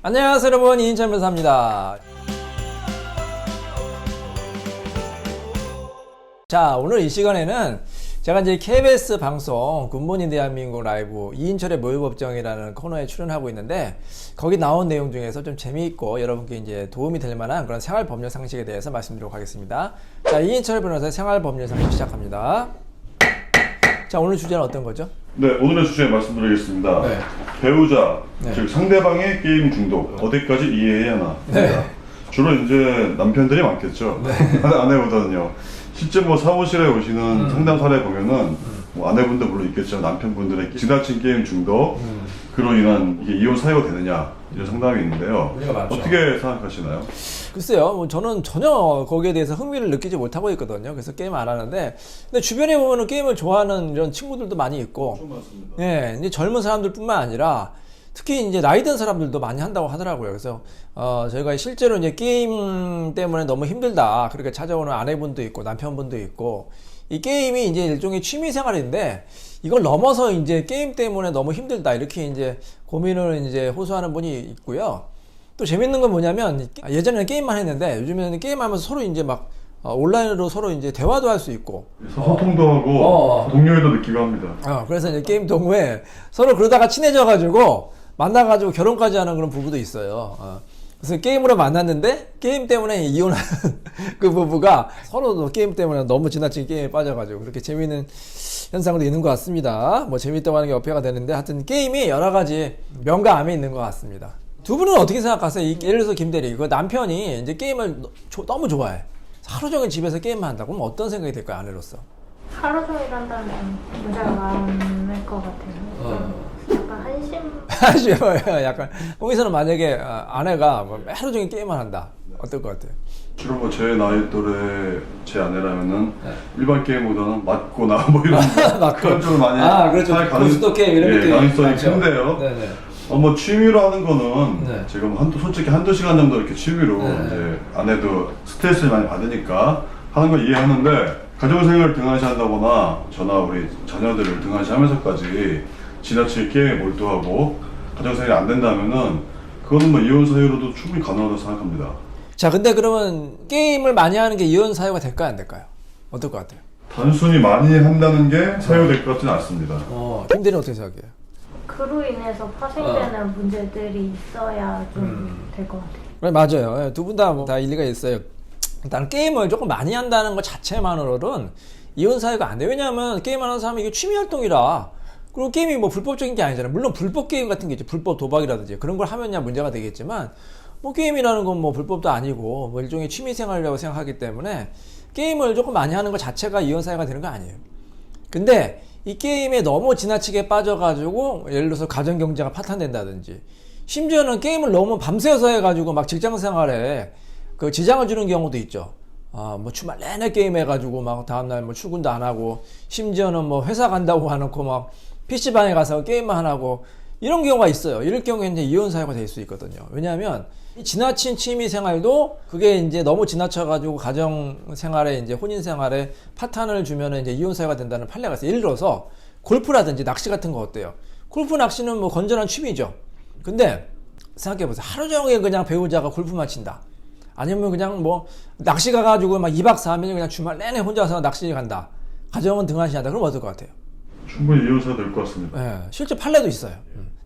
안녕하세요 여러분, 이인철 변호사입니다. 자, 오늘 이 시간에는 제가 이제 KBS 방송 굿모닝 대한민국 라이브 이인철의 모의법정이라는 코너에 출연하고 있는데, 거기 나온 내용 중에서 좀 재미있고 여러분께 이제 도움이 될 만한 그런 생활법률 상식에 대해서 말씀드리도록 하겠습니다. 자, 이인철 변호사의 생활법률 상식 시작합니다. 자, 오늘 주제는 어떤 거죠? 네, 오늘의 주제 말씀드리겠습니다. 네. 배우자, 네. 즉 상대방의 게임 중독, 어디까지 이해해야 하나. 네. 주로 이제 남편들이 많겠죠. 아내보다는요. 실제 뭐 사무실에 오시는 상담 사례 보면은 뭐 아내분도 물론 있겠지만 남편분들의 지나친 게임 중독, 그로 인한 이게 이혼 사유가 되느냐 이런 상담이 있는데요. 어떻게 생각하시나요? 글쎄요, 뭐 저는 전혀 거기에 대해서 흥미를 느끼지 못하고 있거든요. 그래서 게임 안 하는데, 근데 주변에 보면은 게임을 좋아하는 이런 친구들도 많이 있고, 예, 이제 젊은 사람들뿐만 아니라 특히 이제 나이 든 사람들도 많이 한다고 하더라고요. 그래서 저희가 실제로 이제 게임 때문에 너무 힘들다 그렇게 찾아오는 아내분도 있고 남편분도 있고, 이 게임이 이제 일종의 취미 생활인데 이걸 넘어서 이제 게임 때문에 너무 힘들다 이렇게 이제 고민을 이제 호소하는 분이 있고요. 또 재밌는 건 뭐냐면, 예전에는 게임만 했는데 요즘에는 게임하면서 서로 이제 막 온라인으로 서로 이제 대화도 할 수 있고 소통도 하고 동료애도 느끼고 합니다. 그래서 이제 게임 동호회 서로 그러다가 친해져가지고 만나가지고 결혼까지 하는 그런 부부도 있어요. 그래서 게임으로 만났는데 게임 때문에 이혼하는 그 부부가 서로 게임 때문에 너무 지나친 게임에 빠져가지고 그렇게 재미있는 현상도 있는 것 같습니다. 뭐 재밌다고 하는 게 어폐가 되는데, 하여튼 게임이 여러 가지 명가암에 있는 것 같습니다. 두 분은 어떻게 생각하세요? 예를 들어서 김대리, 그 남편이 이제 게임을 너무 좋아해. 하루 종일 집에서 게임만 한다. 그럼 어떤 생각이 들까요, 아내로서? 하루 종일 한다면 문제가 많을 것 같아요. 약간 한심. 약간 거기서는 만약에 아내가 뭐 하루 종일 게임만 한다, 어떨 것 같아요? 주로 뭐 제 나이 또래 제 아내라면은 일반 게임보다는 맞거나 뭐 이런 그런 쪽을 많이 그렇죠. 할 고스톱 게임 이런 게임 가능성이 많죠. 큰데요. 네네. 뭐 취미로 하는 거는 네. 제가 뭐 솔직히 한두 시간 정도 이렇게 취미로 네. 이제 아내도 스트레스를 많이 받으니까 하는 건 이해하는데, 가정생활을 등한시한다거나 저나 우리 자녀들을 등한시하면서까지 지나치게 게임에 몰두하고 가정생활이 안 된다면은 그거는 뭐 이혼 사유로도 충분히 가능하다고 생각합니다. 자, 근데 그러면 게임을 많이 하는 게 이혼 사유가 될까요, 안 될까요? 어떨 것 같아요? 단순히 많이 한다는 게 사유될 것 같지는 않습니다. 김대리는 어떻게 생각해요? 그로 인해서 파생되는 문제들이 있어야 좀 될 것 같아요. 네, 맞아요. 두 분 다 다 일리가 있어요. 일단 게임을 조금 많이 한다는 것 자체만으로는 이혼 사유가 안 돼요. 왜냐하면 게임하는 사람이 이게 취미 활동이라, 그리고 게임이 뭐 불법적인 게 아니잖아요. 물론 불법 게임 같은 게 있죠. 불법 도박이라든지 그런 걸 하면야 문제가 되겠지만, 뭐 게임이라는 건 뭐 불법도 아니고 뭐 일종의 취미 생활이라고 생각하기 때문에 게임을 조금 많이 하는 것 자체가 이혼 사유가 되는 거 아니에요. 근데 이 게임에 너무 지나치게 빠져가지고 예를 들어서 가정 경제가 파탄된다든지, 심지어는 게임을 너무 밤새워서 해가지고 막 직장 생활에 그 지장을 주는 경우도 있죠. 뭐 주말 내내 게임 해가지고 막 다음날 뭐 출근도 안 하고, 심지어는 뭐 회사 간다고 해놓고 막 PC방에 가서 게임만 안 하고, 이런 경우가 있어요. 이럴 경우에 이제 이혼 사유가 될 수 있거든요. 왜냐하면 이 지나친 취미 생활도 그게 이제 너무 지나쳐가지고 가정 생활에 이제 혼인 생활에 파탄을 주면은 이제 이혼 사유가 된다는 판례가 있어요. 예를 들어서 골프라든지 낚시 같은 거 어때요? 골프 낚시는 뭐 건전한 취미죠. 근데 생각해보세요. 하루 종일 그냥 배우자가 골프만 친다. 아니면 그냥 뭐 낚시 가가지고 막 2박 3일 그냥 주말 내내 혼자서 낚시 간다. 가정은 등한시한다. 그럼 어떨 것 같아요? 충분히 이혼 사유 될 것 같습니다. 네, 실제 판례도 있어요.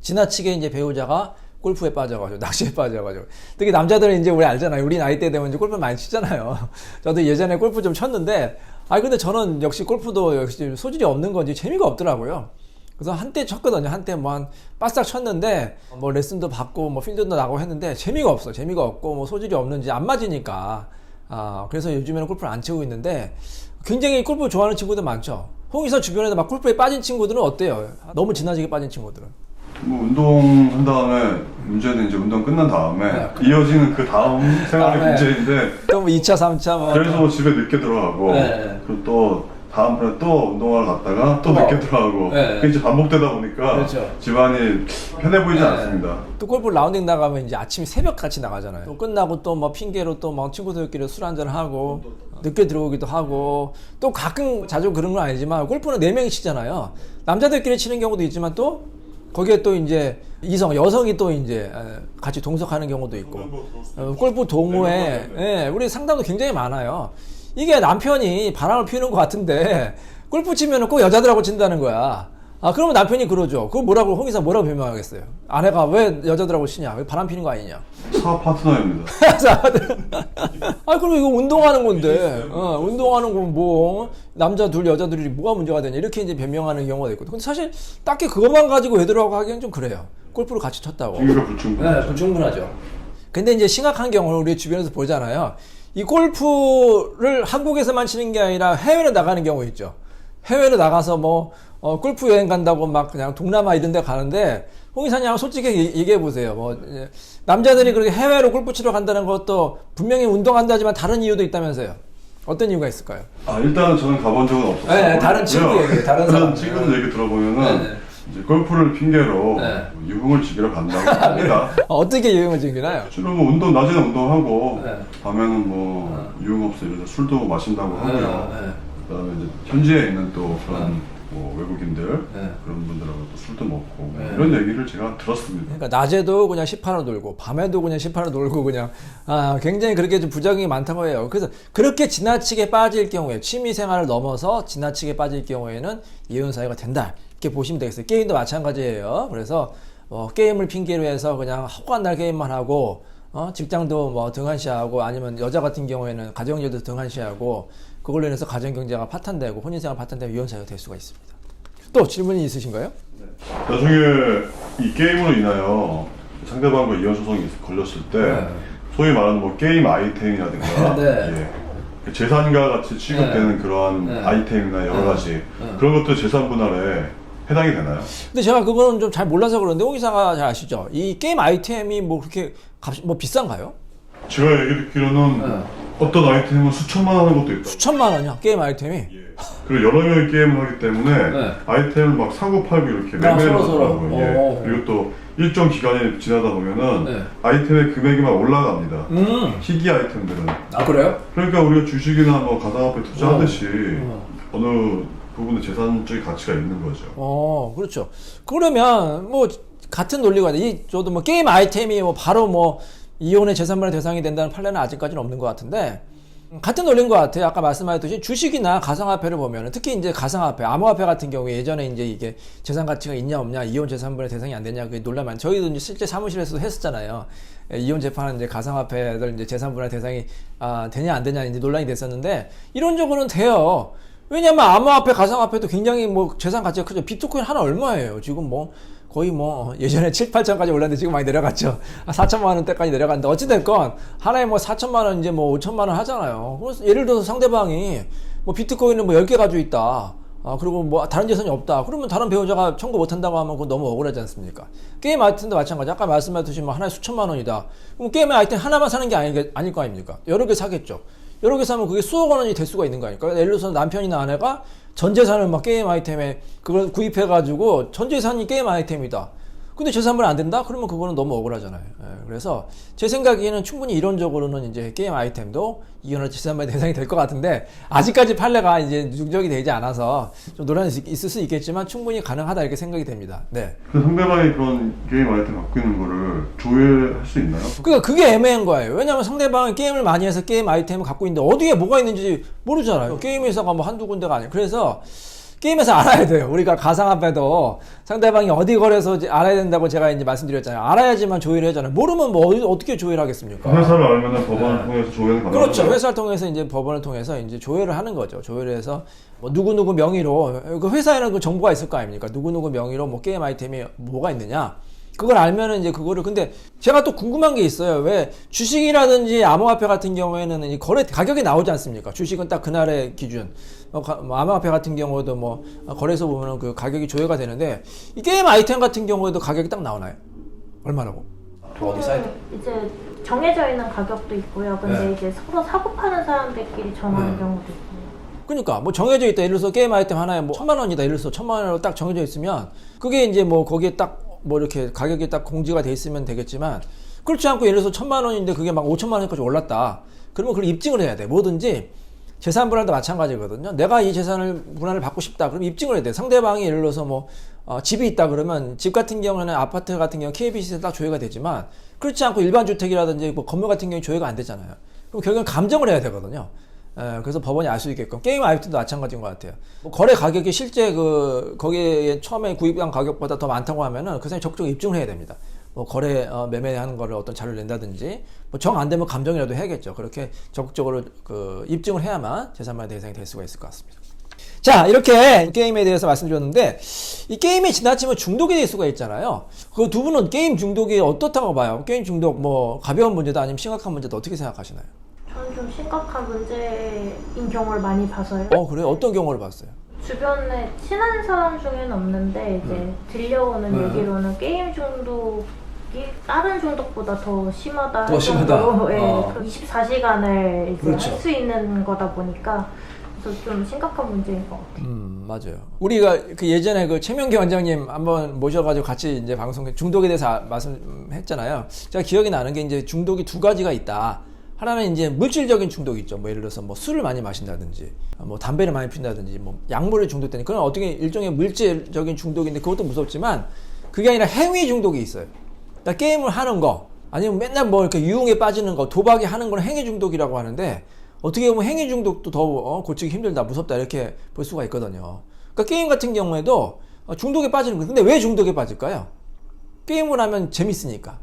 지나치게 이제 배우자가 골프에 빠져가지고 낚시에 빠져가지고, 특히 남자들은 이제 우리 알잖아요. 우리 나이 때 되면 이제 골프 많이 치잖아요. 저도 예전에 골프 좀 쳤는데, 근데 저는 역시 골프도 역시 소질이 없는 건지 재미가 없더라고요. 그래서 한때 쳤거든요. 한때 뭐 한 바싹 쳤는데 뭐 레슨도 받고 뭐 필드도 나가고 했는데 재미가 없어. 재미가 없고 뭐 소질이 없는지 안 맞으니까. 그래서 요즘에는 골프를 안 치고 있는데, 굉장히 골프 좋아하는 친구들 많죠. 홍의사 주변에도 막 골프에 빠진 친구들은 어때요? 너무 지나치게 빠진 친구들은. 뭐 운동한 다음에 문제는 이제 운동 끝난 다음에 이어지는 그 다음 생활이 문제인데, 또 뭐 2차, 3차 뭐. 그래서 뭐 집에 늦게 들어가고, 그리고 또 다음번에 또 운동하러 갔다가 또 늦게 들어가고, 그게 이제 반복되다 보니까 그렇죠. 집안이 편해 보이지 않습니다. 또 골프 라운딩 나가면 이제 아침 새벽 같이 나가잖아요. 또 끝나고 또 뭐 핑계로 또 막 친구들끼리 술 한잔 하고 늦게 들어오기도 하고, 또 가끔 자주 그런 건 아니지만 골프는 4명이 치잖아요. 남자들끼리 치는 경우도 있지만 또 거기에 또 이제 여성이 또 이제 같이 동석하는 경우도 있고, 골프 동호회, 예, 우리 상담도 굉장히 많아요. 이게 남편이 바람을 피우는 것 같은데, 골프 치면은 꼭 여자들하고 친다는 거야. 아, 그러면 남편이 그러죠. 그걸 뭐라고, 홍 이사 뭐라고 변명하겠어요? 아내가 왜 여자들하고 치냐? 왜 바람 피는 거 아니냐? 사업 파트너입니다. 아, 그럼 이거 운동하는 건데, 운동하는 건 뭐, 남자 둘, 여자 둘이 뭐가 문제가 되냐? 이렇게 이제 변명하는 경우가 있거든. 근데 사실 딱히 그것만 가지고 애들하고 하기엔 좀 그래요. 골프를 같이 쳤다고. 증거가 불충분하죠. 네, 불충분하죠. 근데 이제 심각한 경우를 우리 주변에서 보잖아요. 이 골프를 한국에서만 치는 게 아니라 해외로 나가는 경우 있죠. 해외로 나가서 뭐, 골프 여행 간다고 막 그냥 동남아 이런 데 가는데, 홍 이사님 솔직히 얘기해 보세요. 뭐, 남자들이 그렇게 해외로 골프 치러 간다는 것도 분명히 운동한다지만 다른 이유도 있다면서요. 어떤 이유가 있을까요? 아, 일단은 저는 가본 적은 없었어요. 네, 다른 친구 얘기, 다른 사람. 친구들 얘기 들어보면은, 네. 이제 골프를 핑계로 네. 유흥을 즐기러 간다고 합니다. 어떻게 유형을 즐기나요? 주로 뭐 낮에는 운동하고, 네. 밤에는 뭐, 유흥업소 이래서 술도 마신다고 하고요. 네. 그다음에 이제 현지에 있는 또 그런 뭐 외국인들 네. 그런 분들하고 또 술도 먹고 뭐 네. 이런 얘기를 제가 들었습니다. 그러니까 낮에도 그냥 18호 놀고 밤에도 그냥 18호 놀고 그냥 굉장히 그렇게 좀 부작용이 많다고 해요. 그래서 그렇게 지나치게 빠질 경우에 취미 생활을 넘어서 지나치게 빠질 경우에는 이혼 사유가 된다. 이렇게 보시면 되겠어요. 게임도 마찬가지예요. 그래서 게임을 핑계로 해서 그냥 허구한 날 게임만 하고 직장도 뭐 등한시하고 아니면 여자 같은 경우에는 가정일도 등한시하고 그걸로 인해서 가정경제가 파탄되고 혼인생활 파탄되고 이혼 사유가 될 수가 있습니다. 또 질문이 있으신가요? 나중에 이 게임으로 인하여 상대방과 이혼 소송이 걸렸을 때 네. 소위 말하는 뭐 게임 아이템이라든가 네. 예, 재산과 같이 취급되는 네. 그러한 네. 아이템이나 여러 가지 네. 그런 것도 재산 분할에 해당이 되나요? 근데 제가 그거는 좀 잘 몰라서 그러는데 홍 이사가 잘 아시죠? 이 게임 아이템이 뭐 그렇게 뭐 비싼가요? 제가 얘기 듣기로는 어떤 아이템은 수천만 원 하는 것도 있다. 수천만 원이야 게임 아이템이. 예. 그리고 여러 명이 게임을 하기 때문에 네. 아이템을 막 사고 팔고 이렇게 아, 매매를 서로. 하더라고요. 예. 그리고 또 일정 기간이 지나다 보면은 네. 아이템의 금액이 막 올라갑니다. 희귀 아이템들은. 아 그래요? 그러니까 우리가 주식이나 뭐 가상화폐 투자하듯이 어느 부분에 재산적인 가치가 있는 거죠. 그렇죠. 그러면 뭐 같은 논리가 저도 뭐 게임 아이템이 뭐 바로 뭐 이혼의 재산분할 대상이 된다는 판례는 아직까지는 없는 것 같은데 같은 논리인 것 같아요. 아까 말씀하셨듯이 주식이나 가상화폐를 보면 특히 이제 가상화폐, 암호화폐 같은 경우에 예전에 이제 이게 재산 가치가 있냐 없냐, 이혼 재산분할 대상이 안 되냐 그게 논란만 저희도 이제 실제 사무실에서도 했었잖아요. 이혼 재판은 이제 가상화폐들 이제 재산분할 대상이 되냐 안 되냐 이제 논란이 됐었는데 이론적으로는 돼요. 왜냐면 암호화폐, 가상화폐도 굉장히 뭐 재산 가치가 크죠. 비트코인 하나 얼마예요? 지금 뭐 거의 뭐 예전에 7, 8천까지 올랐는데 지금 많이 내려갔죠. 4천만 원대까지 내려갔는데 어찌됐건 하나에 뭐 4천만 원 이제 뭐 5천만 원 하잖아요. 그래서 예를 들어서 상대방이 뭐 비트코인을 뭐 10개 가지고 있다. 그리고 뭐 다른 재산이 없다. 그러면 다른 배우자가 청구 못 한다고 하면 그건 너무 억울하지 않습니까? 게임 아이템도 마찬가지. 아까 말씀하셨듯이 뭐 하나에 수천만 원이다. 그럼 게임의 아이템 하나만 사는 게 아닐 거 아닙니까? 여러 개 사겠죠. 여러 개 사면 그게 수억 원이 될 수가 있는 거 아닙니까? 예를 들어서 남편이나 아내가 전 재산을 막 게임 아이템에 그걸 구입해가지고 전 재산이 게임 아이템이다. 근데 재산분할 안 된다? 그러면 그거는 너무 억울하잖아요. 그래서 제 생각에는 충분히 이론적으로는 이제 게임 아이템도 이혼할 재산분할 대상이 될 것 같은데 아직까지 판례가 이제 누적이 되지 않아서 좀 논란이 있을 수 있겠지만 충분히 가능하다 이렇게 생각이 됩니다. 네. 그 상대방이 그런 게임 아이템 갖고 있는 거를 조회할 수 있나요? 그러니까 그게 애매한 거예요. 왜냐하면 상대방이 게임을 많이 해서 게임 아이템을 갖고 있는데 어디에 뭐가 있는지 모르잖아요. 게임 회사가 뭐 한두 군데가 아니에요. 그래서 게임에서 알아야 돼요. 우리가 가상화폐도 상대방이 어디 거래소 알아야 된다고 제가 이제 말씀드렸잖아요. 알아야지만 조회를 하잖아요. 모르면 뭐 어떻게 조회를 하겠습니까? 회사를 알면은 법원을 통해서 조회는 가능하죠. 그렇죠. 회사를 통해서 이제 법원을 통해서 이제 조회를 하는 거죠. 조회를 해서 뭐 누구누구 명의로 그 회사에는 그 정보가 있을 거 아닙니까? 누구누구 명의로 뭐 게임 아이템이 뭐가 있느냐? 그걸 알면은 이제 그거를 근데 제가 또 궁금한 게 있어요. 왜 주식이라든지 암호화폐 같은 경우에는 이 거래 가격이 나오지 않습니까? 주식은 딱 그날의 기준. 암호화폐 같은 경우도 뭐 거래소 보면은 그 가격이 조회가 되는데 이 게임 아이템 같은 경우에도 가격이 딱 나오나요? 얼마라고? 어디 사이트? 이제 정해져 있는 가격도 있고요. 근데 네. 이제 서로 사고 파는 사람들끼리 정하는 경우도 있고요. 그러니까 뭐 정해져 있다. 예를 들어서 게임 아이템 하나에 뭐 1,000만 원이다. 예를 들어서 1,000만 원으로 딱 정해져 있으면 그게 이제 뭐 거기에 딱 뭐 이렇게 가격이 딱 공지가 돼 있으면 되겠지만 그렇지 않고 예를 들어서 1,000만 원인데 그게 막 5천만 원까지 올랐다. 그러면 그걸 입증을 해야 돼. 뭐든지 재산 분할도 마찬가지거든요. 내가 이 재산을 분할을 받고 싶다. 그럼 입증을 해야 돼. 상대방이 예를 들어서 뭐 집이 있다 그러면 집 같은 경우는 아파트 같은 경우 KBC에서 딱 조회가 되지만 그렇지 않고 일반 주택이라든지 뭐 건물 같은 경우 조회가 안 되잖아요. 그럼 결국엔 감정을 해야 되거든요. 그래서 법원이 알 수 있게끔 게임 IP도 마찬가지인 것 같아요. 뭐 거래 가격이 실제 거기에 처음에 구입한 가격보다 더 많다고 하면은 그 사람이 적극적으로 입증을 해야 됩니다. 뭐 거래 매매하는 거를 어떤 자료를 낸다든지 뭐 정 안 되면 감정이라도 해야겠죠. 그렇게 적극적으로 입증을 해야만 재산분할 대상이 될 수가 있을 것 같습니다. 자, 이렇게 게임에 대해서 말씀드렸는데 이 게임에 지나치면 중독이 될 수가 있잖아요. 그 두 분은 게임 중독이 어떻다고 봐요? 게임 중독 뭐 가벼운 문제다 아니면 심각한 문제다 어떻게 생각하시나요? 저는 좀 심각한 문제인 경우를 많이 봐서요. 그래요? 어떤 경우를 봤어요? 주변에 친한 사람 중에는 없는데 이제 들려오는 얘기로는 게임 중독이 다른 중독보다 더 심하다. 더 심하다. 예, 24시간을 이제 그렇죠. 할 수 있는 거다 보니까 그래서 좀 심각한 문제인 것 같아요. 맞아요. 우리가 그 예전에 그 최명기 원장님 한번 모셔가지고 같이 이제 방송 중독에 대해서 말씀했잖아요. 제가 기억이 나는 게 이제 중독이 두 가지가 있다. 하나는 이제 물질적인 중독이 있죠. 뭐 예를 들어서 뭐 술을 많이 마신다든지, 뭐 담배를 많이 핀다든지, 뭐 약물에 중독되는 그런 어떻게 일종의 물질적인 중독인데 그것도 무섭지만 그게 아니라 행위 중독이 있어요. 그러니까 게임을 하는 거, 아니면 맨날 뭐 이렇게 유흥에 빠지는 거, 도박이 하는 건 행위 중독이라고 하는데 어떻게 보면 행위 중독도 더 고치기 힘들다, 무섭다 이렇게 볼 수가 있거든요. 그러니까 게임 같은 경우에도 중독에 빠지는 거예요. 근데 왜 중독에 빠질까요? 게임을 하면 재밌으니까.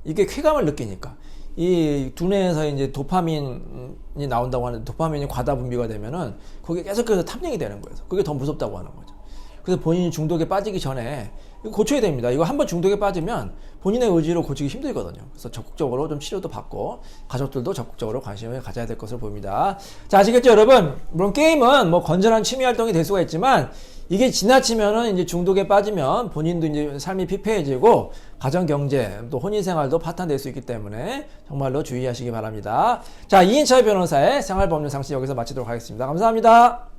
이게 쾌감을 느끼니까. 이 두뇌에서 이제 도파민이 나온다고 하는데 도파민이 과다 분비가 되면은 거기에 계속해서 탐닉이 되는 거예요. 그게 더 무섭다고 하는 거죠. 그래서 본인이 중독에 빠지기 전에 이거 고쳐야 됩니다. 이거 한번 중독에 빠지면 본인의 의지로 고치기 힘들거든요. 그래서 적극적으로 좀 치료도 받고 가족들도 적극적으로 관심을 가져야 될 것으로 보입니다. 자, 아시겠죠, 여러분? 물론 게임은 뭐 건전한 취미 활동이 될 수가 있지만 이게 지나치면은 이제 중독에 빠지면 본인도 이제 삶이 피폐해지고 가정 경제 또 혼인 생활도 파탄될 수 있기 때문에 정말로 주의하시기 바랍니다. 자, 이인철 변호사의 생활법률 상식 여기서 마치도록 하겠습니다. 감사합니다.